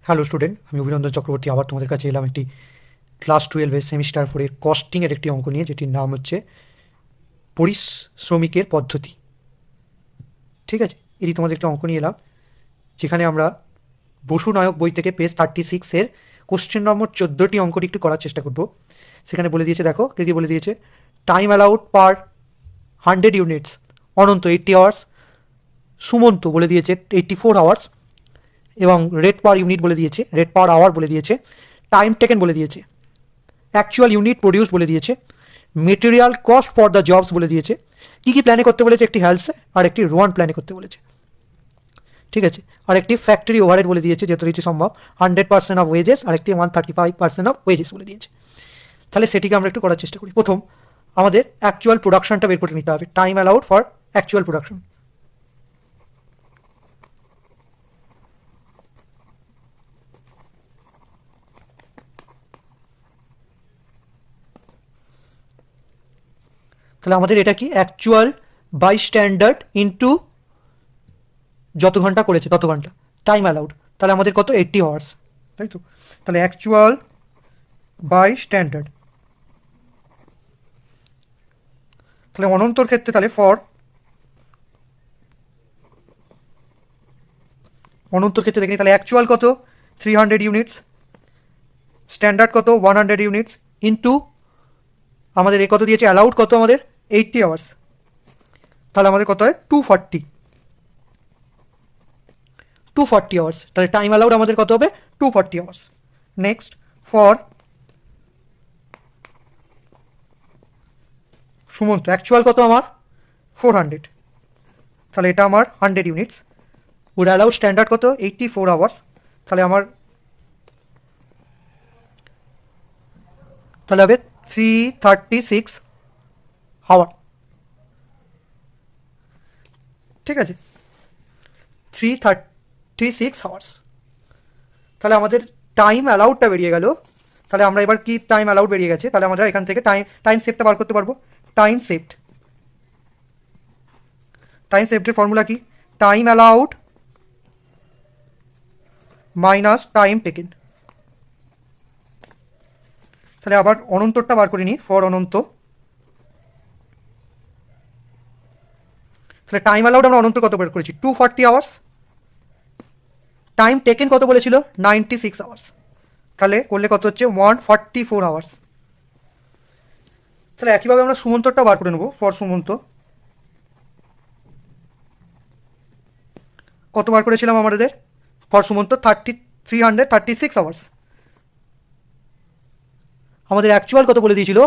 Hello student, আমি অভিনন্দন চক্রবর্তী আবার তোমাদের কাছে এলাম একটি ক্লাস 12-এর সেমিস্টার 4-এর কস্টিংয়ের একটি অঙ্ক নিয়ে, যেটির নাম হচ্ছে পরিশ্রমিকের পদ্ধতি। ঠিক আছে, এটি তোমাদের একটি অঙ্ক নিয়ে এলাম, যেখানে আমরা বসু নায়ক বই থেকে পেজ 36-এর কোশ্চেন নম্বর 14টি অঙ্কটি একটু করার চেষ্টা করব। সেখানে বলে দিয়েছে, দেখো কি বলে দিয়েছে: টাইম অ্যালাউড পার 100 ইউনিটস অনন্ত 80 আওয়ার্স, সুমন্ত বলে দিয়েছে 84 আওয়ার্স, এবং রেট পার ইউনিট বলে দিয়েছে, রেট পার আওয়ার বলে দিয়েছে, টাইম টেকেন বলে দিয়েছে, অ্যাকচুয়াল ইউনিট প্রডিউস বলে দিয়েছে, material cost for the jobs বলে দিয়েছে, কী কী প্ল্যানে করতে বলেছে, একটি হেলসে আর একটি রোয়ান প্ল্যানে করতে বলেছে। ঠিক আছে, আর একটি ফ্যাক্টরি ওভারহেড বলে দিয়েছে, যত কিছু সম্ভব 100% অফ ওয়েজেস, আর একটি 135% অফ ওয়েজেস বলে দিয়েছে। তাহলে সেটিকে আমরা একটু করার চেষ্টা করি। প্রথম আমাদের অ্যাকচুয়াল প্রোডাকশনটা বের করে নিতে হবে, time allowed for actual production. তাহলে আমাদের এটা কি, অ্যাকচুয়াল বাই স্ট্যান্ডার্ড ইন্টু যত ঘন্টা করেছে তত ঘন্টা, টাইম অ্যালাউড। তাহলে আমাদের কত, 80 আওয়ার্স, তাই তো। তাহলে অ্যাকচুয়াল বাই স্ট্যান্ডার্ড, তাহলে অনন্তর ক্ষেত্রে তাহলে অনন্তর ক্ষেত্রে দেখি, তাহলে অ্যাকচুয়াল কত 300 ইউনিটস, স্ট্যান্ডার্ড কত 100 ইউনিটস, ইন্টু আমাদের কত দিয়েছে, অ্যালাউড কত আমাদের 80 আওয়ার্স, তাহলে আমাদের কত হয় 240 আওয়ার্স। তাহলে টাইম অ্যালাউড আমাদের কত হবে, 240 hours. Next, for Sumanta, actual কত আমার 400, তাহলে এটা আমার 100 ইউনিটস, উড অ্যালাউড স্ট্যান্ডার্ড কত 84 আওয়ার্স, তাহলে আমার তাহলে হবে 336 আওয়ার। ঠিক আছে, 336 আওয়ার্স। তাহলে আমাদের টাইম অ্যালাউডটা বেরিয়ে গেল। তাহলে আমরা এবার কি, টাইম অ্যালাউড বেরিয়ে গেছে, তাহলে আমরা এখান থেকে টাইম সেভটা বার করতে পারবো। টাইম সেভড, টাইম সেভডের ফর্মুলা কি, time allowed minus time taken. তাহলে আবার অনন্তরটা বার করে নিই, ফর অনন্ত। তাহলে টাইম অ্যালাউড আমরা অনন্ত কত বের করেছি, 240 আওয়ার্স। টাইম টেকেন কত বলেছিল, 96 আওয়ার্স। তাহলে করলে কত হচ্ছে, 144 আওয়ার্স। তাহলে একইভাবে আমরা সুমন্তরটা বার করে নেবো, ফর সুমন্ত কত বার করেছিলাম আমাদের, ফর সুমন্ত 336 আওয়ার্স। আমাদের অ্যাকচুয়াল কত বলে দিয়েছিল,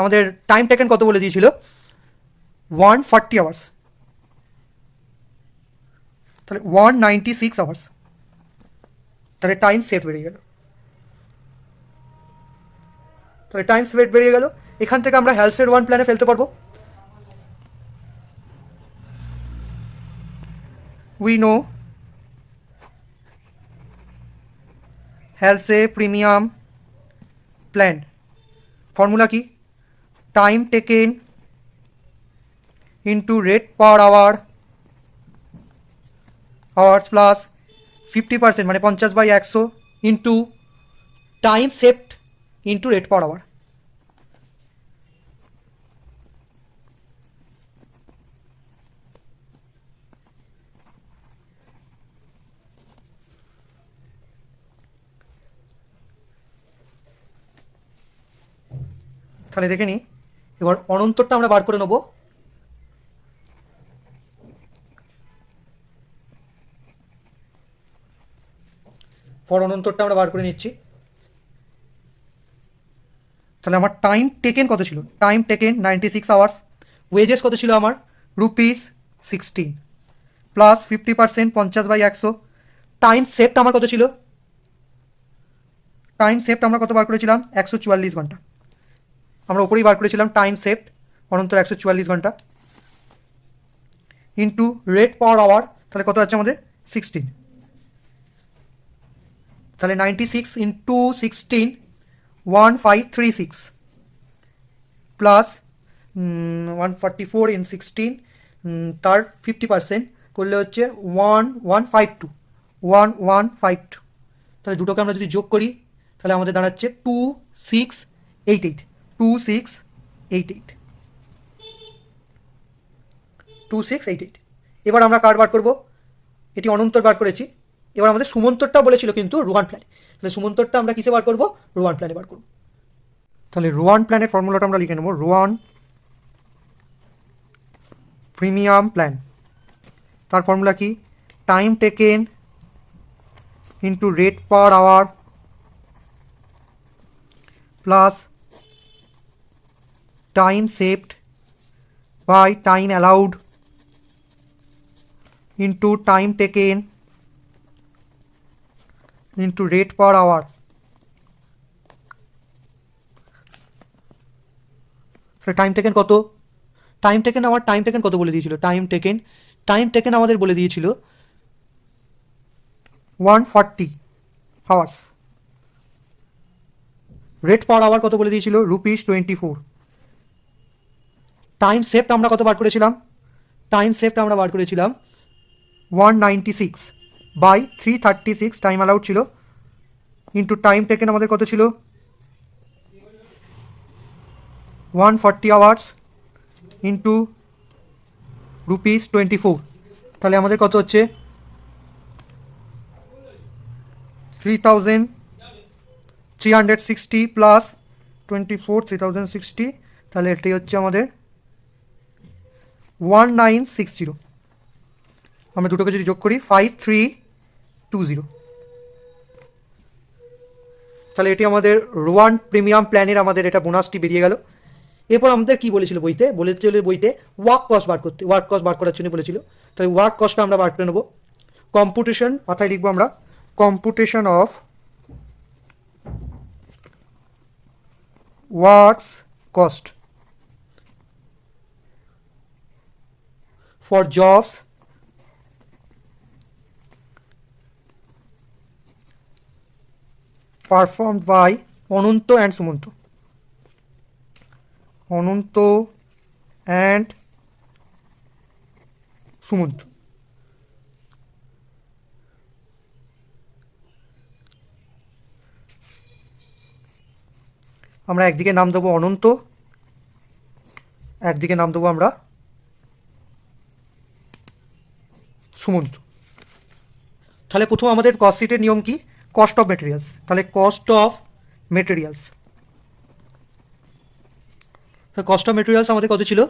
আমাদের টাইম টেকেন কত বলে দিয়েছিল, 140 আওয়ার্স, তাহলে 196 আওয়ার্স। তাহলে টাইম সেভ বেরিয়ে গেল, তাহলে টাইম সেভ বেরিয়ে গেল। এখান থেকে আমরা হেলসের ওয়ান প্ল্যানে ফেলতে পারবো। We know Halsey premium plan, formula কি, time taken into rate per hours plus 50%, মানে 50/100, into time saved into rate per hour. তাহলে দেখে নিই, এবার অনন্তরটা আমরা বার করে নেবো। পর অনন্তরটা আমরা বার করে নিচ্ছি। তাহলে আমার টাইম টেকেন কত ছিল, টাইম টেকেন 96 আওয়ার্স, ওয়েজেস কত ছিল আমার, ₹16, প্লাস 50%, 50/100, টাইম সেভড আমার কত ছিল, টাইম সেভড আমরা কত বার করেছিলাম, 144 ঘন্টা। আমরা ওপরেই বার করেছিলাম টাইম সেভড অনন্তর 144 ঘন্টা, ইন্টু রেট পার আওয়ার, তাহলে কত আছে আমাদের 16। তাহলে 96 ইন্টু 16, 1536, প্লাস 144 ইন 16, তার 50% করলে হচ্ছে 1152, 1152। তাহলে দুটোকে আমরা যদি যোগ করি তাহলে আমাদের দাঁড়াচ্ছে 2688, 2688, 2688। এবার আমরা কার বার করব? এটি অনন্তর বার করেছি। এবার আমাদের সুমন্তরটা বলেছিল কিন্তু রোয়ান প্ল্যানে, তাহলে সুমন্তরটা আমরা কিসে বার করব? রোয়ান প্ল্যানে বার করব। তাহলে রোয়ান প্ল্যানের ফর্মুলাটা আমরা লিখে নেব, রোয়ান প্রিমিয়াম প্ল্যান। তার ফর্মুলা কি? Time taken into rate per hour plus time saved by time allowed into time taken into rate per hour. Time taken কত? টাইম টেকেন কত বলে দিয়েছিল? টাইম টেকেন আমাদের বলে দিয়েছিল 140 আওয়ার্স। রেট পার আওয়ার কত বলে দিয়েছিল? ₹24। টাইম সেভড আমরা কত বার করেছিলাম? টাইম সেভড আমরা বার করেছিলাম 196 বাই 336 টাইম অ্যালাউড ছিল, ইন্টু টাইম টেকেন আমাদের কত ছিল? 140 আওয়ার্স ইন্টু ₹24। তাহলে আমাদের কত হচ্ছে? 3360 প্লাস 24, 3060, তাহলে এটাই হচ্ছে আমাদের 1960। আমরা দুটোকে যদি যোগ করি 5320। তাহলে এটি আমাদের রোয়ান প্রিমিয়াম প্ল্যানের আমাদের এটা বোনাসটি বেরিয়ে গেল। এরপর আমাদের কি বলেছিল বইতে? বইতে ওয়ার্ক কস্ট বার করতে, ওয়ার্ক কস্ট বার করার জন্য বলেছিল। তাহলে ওয়ার্ক কস্টটা আমরা বার করে নেবো। কম্পুটেশন, মাথায় লিখবো আমরা, computation of works cost for jobs performed by Ananta and Sumanta. Ananta and Sumanta. আমরা একদিকে নাম দেবো অনন্ত, একদিকে নাম দেবো আমরা সুমন্ত। তাহলে প্রথম আমাদের কস্ট শিটের নিয়ম কি? Cost of materials. তাহলে cost of materials, cost of materials আমাদের কত ছিল?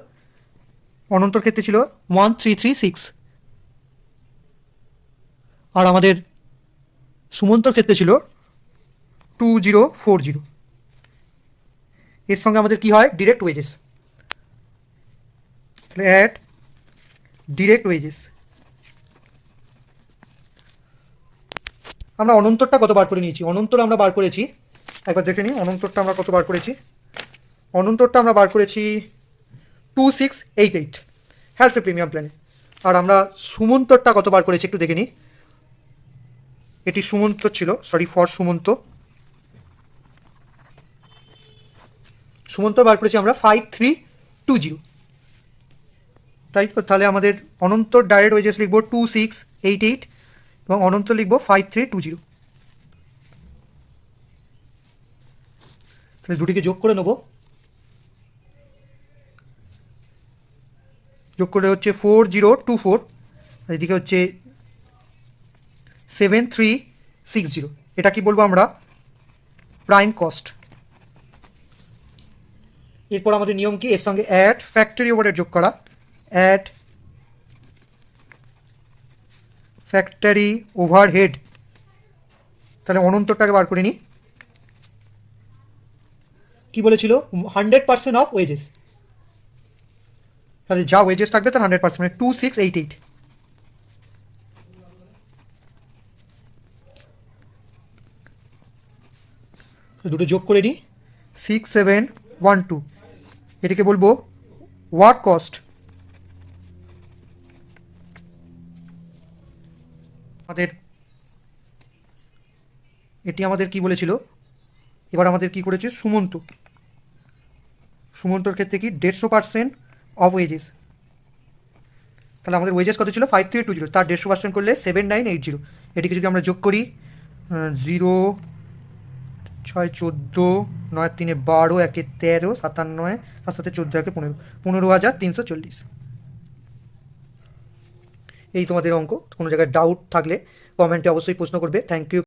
অনন্তর ক্ষেত্রে ছিল 1336, আর আমাদের সুমন্তর ক্ষেত্রে ছিল 2040। এর সঙ্গে আমাদের কি হয়? Direct wages. তাহলে অ্যাড ডিরেক্ট ওয়েজেস। আমরা অনন্তরটা কত বার করে নিয়েছি? অনন্তর আমরা বার করেছি, একবার দেখে নিই অনন্তরটা আমরা কত বার করেছি। অনন্তরটা আমরা বার করেছি 2688 হেলথ প্রিমিয়াম প্ল্যানে। আর আমরা সুমন্তরটা কত বার করেছি একটু দেখে নিই। এটি সুমন্ত ছিল, সরি ফর সুমন্ত। সুমন্ত বার করেছি আমরা 5320, তাই তো? তাহলে আমাদের অনন্তর ডাইরেক্ট ওয়েজেস লিখবো 2688 এবং অনন্ত লিখবো 5320। তাহলে দুটিকে যোগ করে নেব। যোগ করে হচ্ছে 4024, এদিকে হচ্ছে 7360। এটা কি বলবো আমরা? Prime cost. এরপর আমাদের নিয়ম কি? এর সঙ্গে অ্যাড ফ্যাক্টরি ওভারহেড যোগ করা, অ্যাড ফ্যাক্টরি ওভারহেড। তাহলে অনন্তরটাকে বার করে নিই। কি বলেছিল? 100% অফ ওয়েজেস। তাহলে যা ওয়েজেস থাকবে তার 100%, মানে 2688। দুটো যোগ করে নিই 6712। এটাকে বলবো ওয়ার্ক কস্ট। আমাদের এটি আমাদের কি বলেছিল? এবার আমাদের কি করেছে? সুমন্ত। সুমন্তর ক্ষেত্রে কি? 150% অফ ওয়েজেস। তাহলে আমাদের ওয়েজেস কত ছিল? 5320, তার 150% করলে 7980। এটিকে যদি আমরা যোগ করি জিরো, ছয় 14, 9 3 12, 1 13, 57, 7 7 14, 1 15, 15,340। এই তোমাদের অঙ্ক। কোনো জায়গায় ডাউট থাকলে কমেন্টে অবশ্যই প্রশ্ন করবে। Thank you.